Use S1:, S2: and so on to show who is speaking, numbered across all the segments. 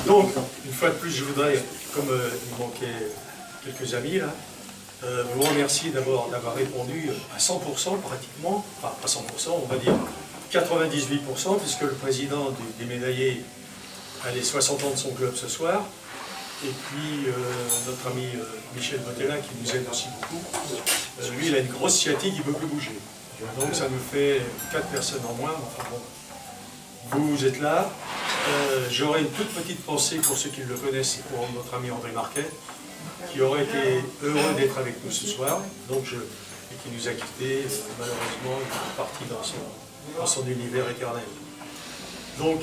S1: Donc, une fois de plus, je voudrais, comme il manquait quelques amis là, vous remercier d'abord d'avoir répondu à 100% pratiquement, enfin pas 100%, on va dire 98%, puisque le président des médaillés a les 60 ans de son club ce soir, et puis notre ami Michel Botella qui nous aide aussi beaucoup, lui il a une grosse sciatique, il ne peut plus bouger. Donc ça nous fait 4 personnes en moins, enfin bon, vous êtes là. J'aurais une toute petite pensée pour ceux qui le connaissent et pour notre ami André Marquet, qui aurait été heureux d'être avec nous ce soir, et qui nous a quittés, malheureusement, il est parti dans son univers éternel. Donc,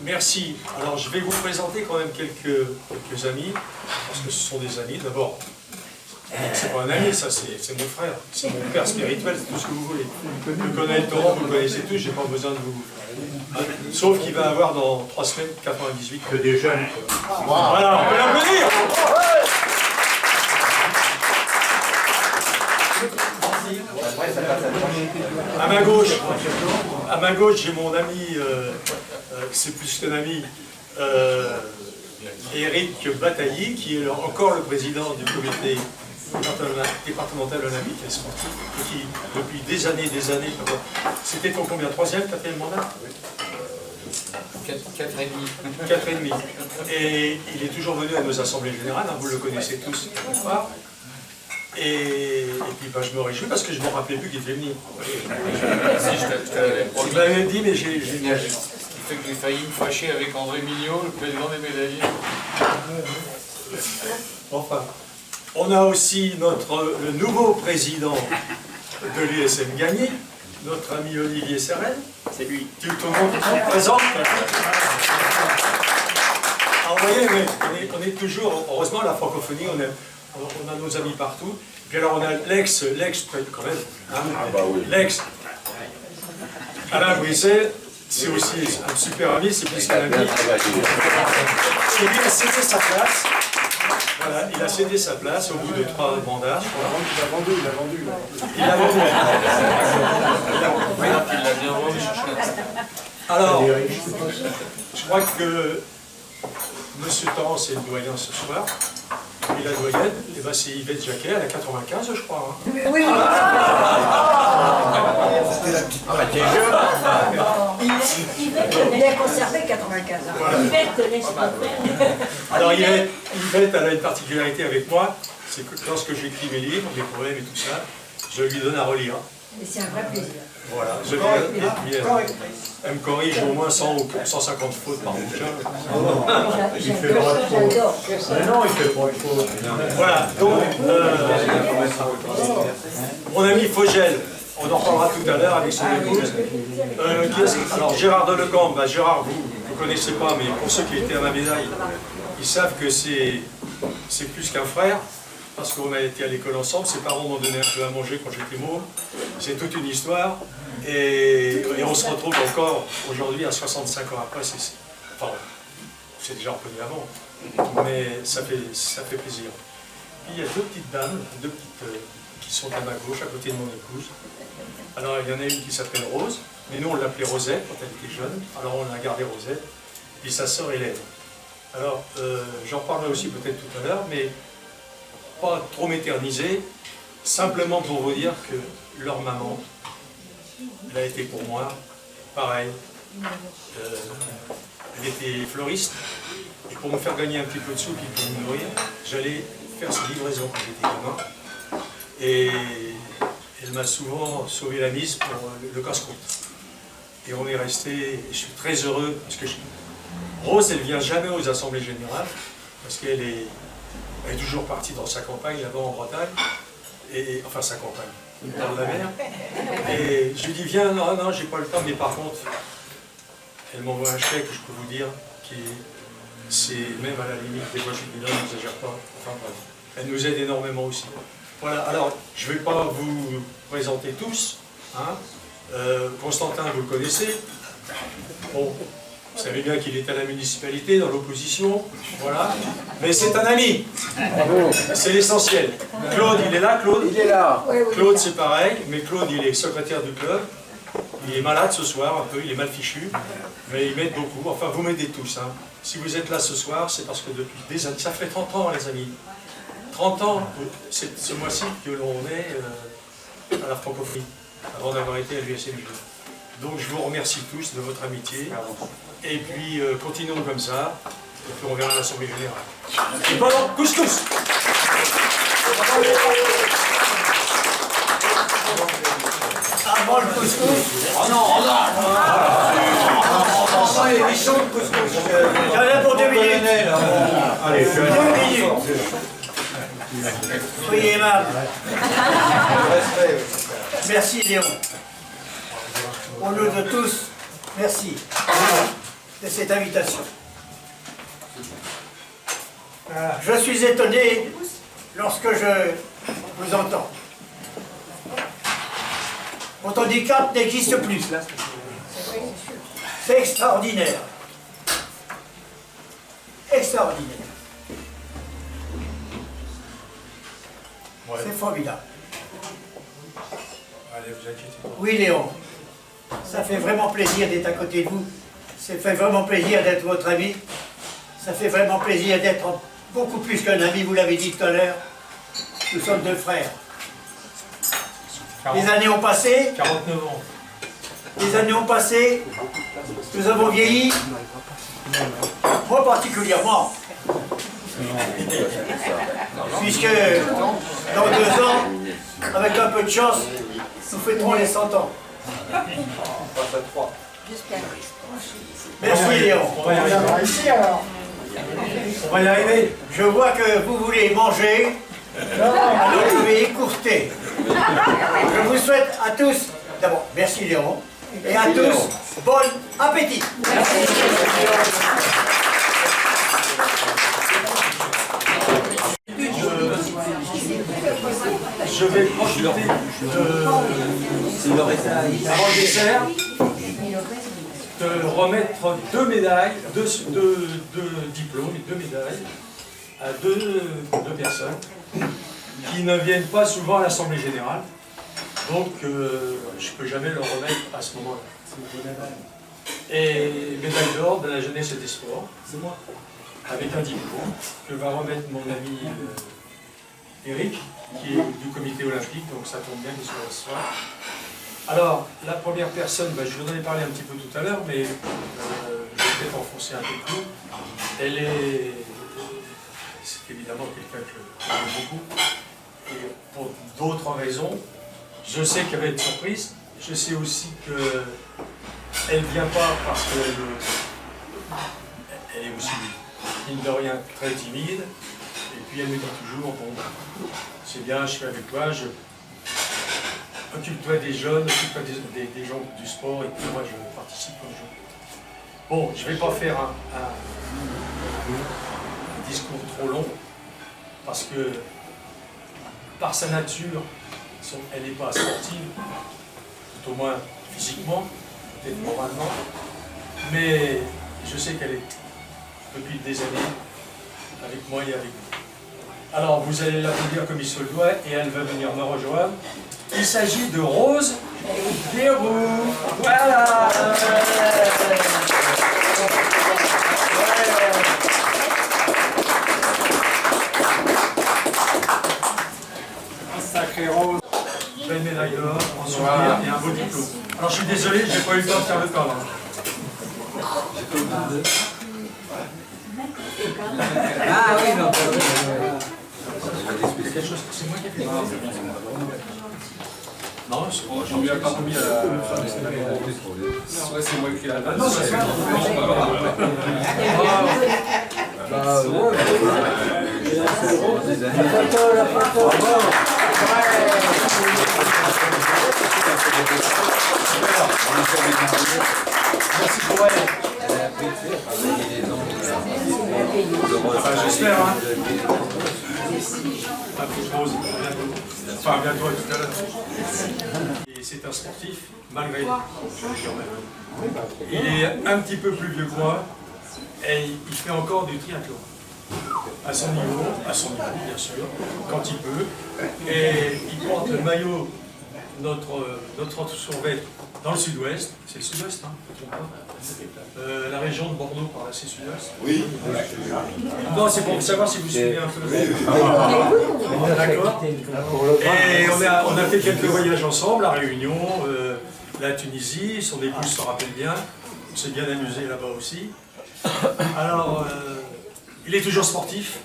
S1: merci. Alors, je vais vous présenter quand même quelques amis, parce que ce sont des amis. D'abord, c'est pas un ami, ça, c'est mon frère, c'est mon père spirituel, c'est tout ce que vous voulez. Je connais le Torrent, vous le connaissez tous, j'ai pas besoin de vous... Sauf qu'il va avoir dans 3 semaines 98.
S2: Que des jeunes.
S1: Voilà, on peut l'applaudir. À ma gauche, j'ai mon ami, c'est plus qu'un ami, Éric Batailly, qui est encore le président du comité départemental olympique et sportif, et qui, depuis des années, c'était ton combien, 3e, 4e mandat? 4 et demi. Et il est toujours venu à nos assemblées générales, hein, vous le connaissez tous quelque part. Et puis bah, je me réjouis parce que je ne me rappelais plus qu'il devait venir. Tu m'avais dit, mais j'ai...
S3: Il fait que j'ai failli me fâcher avec André Mignot, le président des médaillés.
S1: Enfin, on a aussi le nouveau président de l'USM Gagné, notre ami Olivier Serrel.
S2: C'est lui.
S1: Tout le monde se présente. Alors vous voyez, on est toujours, heureusement, la francophonie, on a nos amis partout. Et puis alors on a l'ex quand même, hein, l'ex Alain Brisset, c'est aussi un super ami, c'est plus qu'un ami. Et lui a cédé sa place. Voilà, il a cédé sa place au bout de 3 mandats.
S2: Il a vendu.
S1: Il a vendu.
S3: Il l'a bien vendu.
S1: Alors, je crois que M. Torrent, c'est le doyen ce soir. Et la doyenne, eh ben, c'est Yvette Jacquet, elle a 95, je crois. Hein.
S4: Oui. Il a conservé 95 ans.
S1: Voilà. Alors Yvette, elle a une particularité avec moi, c'est que lorsque j'écris mes livres, mes poèmes et tout ça, je lui donne à relire.
S4: Et c'est un vrai plaisir.
S1: Voilà, je lui donne, et puis elle me corrige au moins 100 ou 150 fautes par bouquin.
S2: Il fait pas de faute.
S4: J'adore.
S2: Mais non, il fait pas de faute.
S1: Voilà, donc mon ami Fogel, on en reparlera tout à l'heure avec son épouse. Alors Gérard Delecamp, bah, Gérard, vous ne connaissez pas, mais pour ceux qui étaient à ma médaille, ils savent que c'est plus qu'un frère, parce qu'on a été à l'école ensemble, ses parents m'ont donné un peu à manger quand j'étais môme, c'est toute une histoire, et on se retrouve encore aujourd'hui à 65 ans après, c'est déjà reconnu avant, mais ça fait plaisir. Puis il y a 2 petites dames, qui sont à ma gauche, à côté de mon épouse. Alors il y en a une qui s'appelle Rose, mais nous on l'appelait Rosette quand elle était jeune, alors on a gardé Rosette, puis sa sœur Hélène. Alors j'en reparlerai aussi peut-être tout à l'heure, mais pas trop m'éterniser, simplement pour vous dire que leur maman, elle a été pour moi pareil. Elle était fleuriste, et pour me faire gagner un petit peu de sous et pour me nourrir, j'allais faire ses livraisons quand j'étais gamin. Et elle m'a souvent sauvé la mise pour le casse-croûte. Et on est resté, et je suis très heureux, parce que Rose, elle ne vient jamais aux assemblées générales, parce qu'elle est toujours partie dans sa campagne, là-bas en Bretagne, enfin sa campagne, dans la mer. Et je lui dis, viens, non, j'ai pas le temps, mais par contre, elle m'envoie un chèque, je peux vous dire, c'est même à la limite, des fois je lui dis non, n'exagère pas, enfin bref. Elle nous aide énormément aussi. Voilà, alors, je ne vais pas vous présenter tous, hein. Constantin, vous le connaissez. Bon, vous savez bien qu'il est à la municipalité, dans l'opposition, voilà. Mais c'est un ami. C'est l'essentiel. Claude, il est là, Claude?
S2: Il est là.
S4: Oui.
S1: Claude, c'est pareil, mais Claude, il est secrétaire du club. Il est malade ce soir, un peu, il est mal fichu, mais il m'aide beaucoup. Enfin, vous m'aidez tous. Hein. Si vous êtes là ce soir, c'est parce que depuis des années, ça fait 30 ans, les amis. 30 ans, c'est ce mois-ci que l'on est à la francophonie, avant d'avoir été à l'USMJ. Donc je vous remercie tous de votre amitié, et puis continuons comme ça, et puis on verra l'Assemblée Générale. Et pendant, couscous!
S2: Avant le couscous. Oh non, oh non. Enfin, l'émission de couscous. J'en ai pour 2 minutes. Allez, 2 minutes. Soyez aimable. Merci Léon. Au nom de tous, merci de cette invitation. Je suis étonné lorsque je vous entends. Votre handicap n'existe plus. C'est extraordinaire. Extraordinaire.
S1: Ouais.
S2: C'est formidable.
S1: Allez, vous inquiétez pas.
S2: Oui, Léon. Ça fait vraiment plaisir d'être à côté de vous. Ça fait vraiment plaisir d'être votre ami. Ça fait vraiment plaisir d'être beaucoup plus qu'un ami, vous l'avez dit tout à l'heure. Nous sommes 2 frères.
S1: 40,
S2: Les années ont passé.
S1: 49 ans.
S2: Les années ont passé. Nous avons vieilli. Moi particulièrement. Puisque dans 2 ans, avec un peu de chance, nous fêterons les 100 ans. Merci Léon.
S1: On va y arriver. On va y arriver.
S2: Je vois que vous voulez manger, alors je vais écourter. Je vous souhaite à tous, d'abord, merci Léon, et à tous, bon appétit.
S1: Je vais profiter avant le dessert de remettre 2 médailles, 2 diplômes et 2 médailles à 2 personnes qui ne viennent pas souvent à l'Assemblée Générale. Donc je ne peux jamais leur remettre à ce moment-là. Et médaille d'or de la jeunesse et des sports, c'est moi, avec un diplôme que va remettre mon ami Eric, qui est du comité olympique, donc ça tombe bien qu'il soit ce soir. Alors, la première personne, je vous en ai parlé un petit peu tout à l'heure, mais je vais peut-être enfoncer un peu plus. Elle est... C'est évidemment quelqu'un que j'aime beaucoup. Et pour d'autres raisons, je sais qu'elle va être surprise. Je sais aussi qu'elle ne vient pas parce qu'elle est aussi, mine de rien, très timide. Et puis elle me dit toujours, bon, c'est bien, je suis avec toi, occupe-toi des jeunes, occupe-toi des gens du sport, et puis moi je participe comme je. Bon, je ne vais pas faire un discours trop long, parce que par sa nature, elle n'est pas sportive, tout au moins physiquement, peut-être moralement, mais je sais qu'elle est depuis des années avec moi et avec vous. Alors vous allez l'applaudir comme il se le doit et elle va venir me rejoindre. Il s'agit de Rose Guérou. Voilà.
S3: Un sacré Rose.
S1: Belle médaille d'or, en souvenir et un beau diplôme. Alors je suis désolé, j'ai pas eu le temps de faire le corps.
S5: Ah oui, non.
S1: C'est quelque chose, c'est moi qui ai fait. Non,
S3: J'en ai pas remis à la. Ouais, c'est moi qui l'ai.
S1: non, c'est ça. Merci pour elle. J'espère, hein. À plus Rose, bientôt. Enfin, bientôt, tout à l'heure. Et c'est un sportif, malgré lui. Il est un petit peu plus vieux que moi, et il fait encore du triathlon. À son niveau, bien sûr, quand il peut. Et il porte le maillot notre attention va être dans le sud-ouest. C'est le sud-ouest, hein, je ne me trompe pas. La région de Bordeaux, par là, c'est sud-ouest.
S6: Oui.
S1: Non, c'est pour savoir si vous suivez un peu. D'accord. Et on a fait quelques voyages ensemble, La Réunion, la Tunisie, son épouse s'en rappelle bien. On s'est bien amusé là-bas aussi. Alors, il est toujours sportif,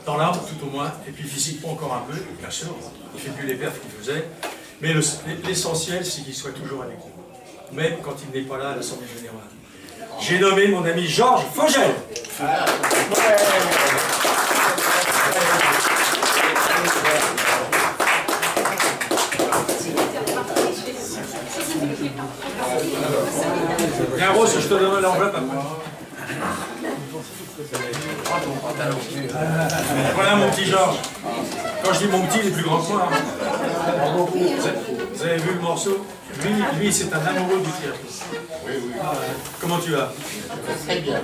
S1: dans l'âme tout au moins, et puis physiquement encore un peu, bien sûr. Il fait plus les perfs qu'il faisait. Mais l'essentiel, c'est qu'il soit toujours avec nous, même quand il n'est pas là à l'Assemblée Générale. J'ai nommé mon ami Georges Fogel. Bien Rose, je te donne l'enveloppe après. Voilà mon petit Georges. Quand je dis mon petit, il est plus grand que moi. Hein. Vous avez vu le morceau? Lui c'est un amoureux du théâtre.
S6: Oui, oui.
S1: Comment tu vas?
S6: Très bien.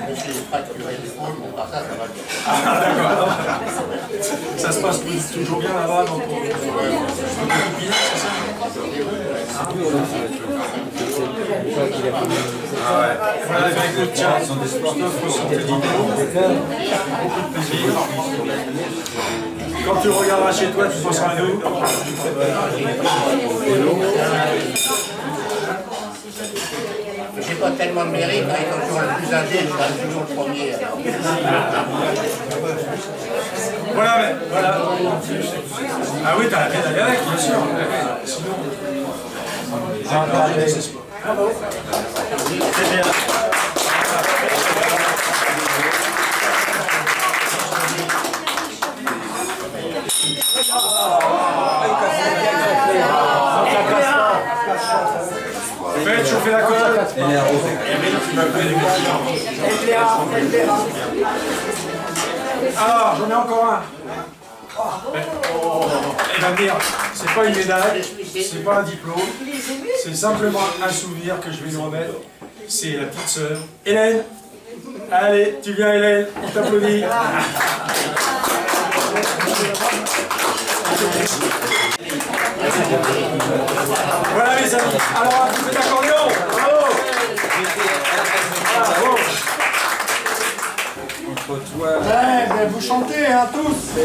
S6: Je suis fracturé l'épaule, mais par ça, ça va bien.
S1: Ah d'accord. Ça se passe toujours bien là-bas dans ton village, c'est ça? Ah ouais. Voilà, ben écoute, tiens, ils sont des sportifs, faut sortir d'idées. Beaucoup de plaisir. Quand tu regarderas chez toi, tu penseras à nous.
S6: J'ai pas tellement de mérite, mais étant toujours le plus âgé, je serai toujours le premier.
S1: Voilà, mais, voilà. Ah oui, t'as la médaille avec, bien sûr. Sinon, c'est bien. Faites chauffer la colle. Alors, j'en ai encore un. Il va me dire, c'est pas une médaille, c'est pas un diplôme, c'est simplement un souvenir que je vais lui remettre. C'est la petite sœur, Hélène. Allez, tu viens Hélène, on t'applaudit. Voilà mes amis, alors un petit peu d'accordéon, bravo. Bravo.
S7: Ouais, vous chantez, hein, tous.
S5: Et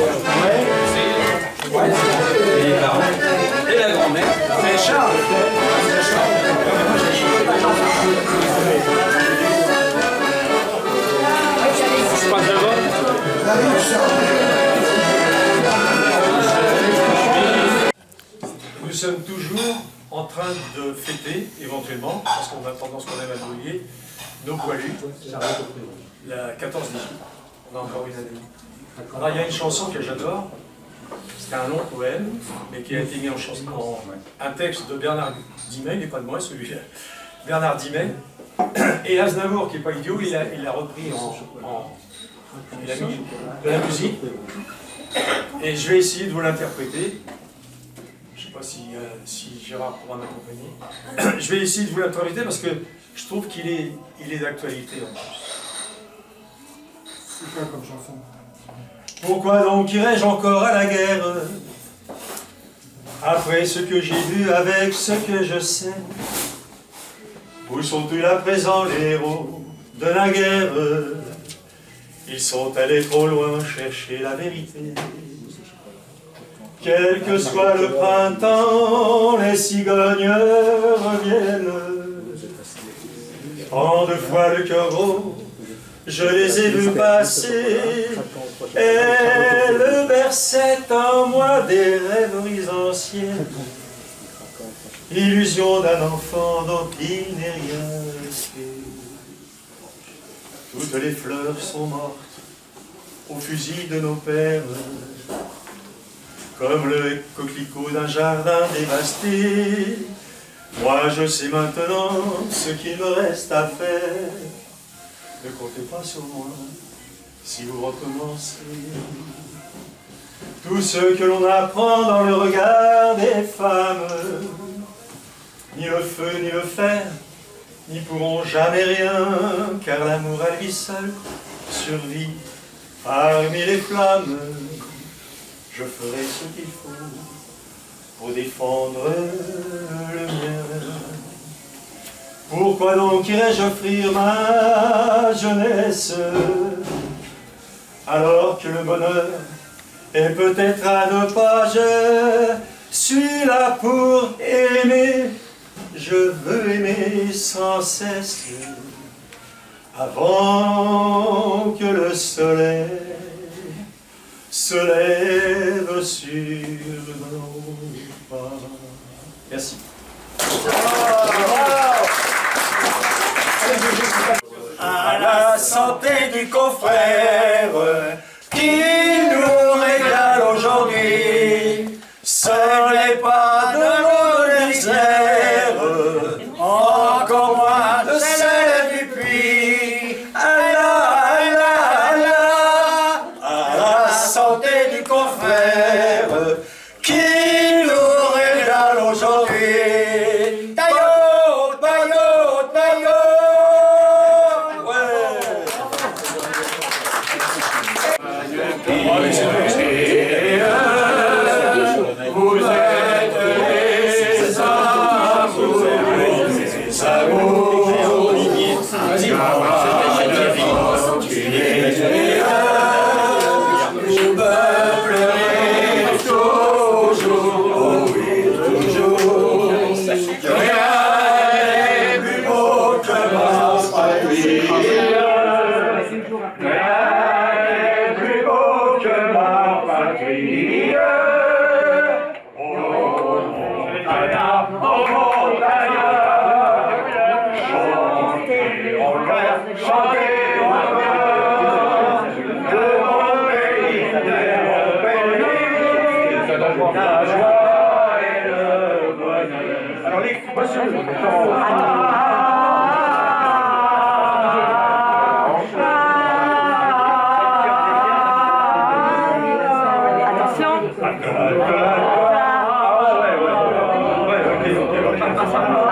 S5: les parents. Et la grand-mère.
S1: C'est Charles. Je passe devant. Nous sommes toujours en train de fêter, éventuellement, parce qu'on a tendance quand même à brûler, nos poilus, la 14-18. On a encore une année. Alors il y a une chanson que j'adore, c'est un long poème, mais qui a été mis en chanson, un texte de Bernard Dimet, il n'est pas de moi celui-là, Bernard Dimet, et Aznavour, qui n'est pas idiot, il l'a repris il a mis de la musique, et je vais essayer de vous l'interpréter. Je ne sais pas si Gérard pourra m'accompagner. Je vais essayer de vous l'interpréter parce que je trouve qu'il est d'actualité en plus.
S7: C'est quoi comme chanson?
S1: Pourquoi donc irais-je encore à la guerre? Après ce que j'ai vu avec ce que je sais, où sont-ils à présent les héros de la guerre? Ils sont allés trop loin chercher la vérité. Quel que soit le printemps, les cigognes reviennent. En 2 fois le cœur gros, je les ai vus passer. Elles berçaient en moi des rêveries anciennes, illusion d'un enfant dont il n'est rien fait. Toutes les fleurs sont mortes au fusil de nos pères, comme le coquelicot d'un jardin dévasté. Moi je sais maintenant ce qu'il me reste à faire. Ne comptez pas sur moi si vous recommencez. Tout ce que l'on apprend dans le regard des femmes, ni le feu ni le fer n'y pourront jamais rien, car l'amour à lui seul survit parmi les flammes. Je ferai ce qu'il faut pour défendre le mien. Pourquoi donc irais-je offrir ma jeunesse alors que le bonheur est peut-être à 2 pas? Je suis là pour aimer, je veux aimer sans cesse avant que le soleil se lève sur nos pas. Merci. À la santé du confrère qui nous régale aujourd'hui, ce n'est pas de l'eau misère, encore moins de celle du puits. Allah, Allah, Allah, à la santé du confrère qui nous régale aujourd'hui. Taillot, taillot, taillot. Vous êtes les amours, les amours, vous peuplerez toujours, oui, toujours. Rien n'est plus beau que ma patrie. Rien n'est plus beau que ma patrie. Oh, montagnard, oh, montagnard, chantez en cœur, chantez en cœur, de mon pays, la joie et le bonheur. Alors, les
S8: Attention.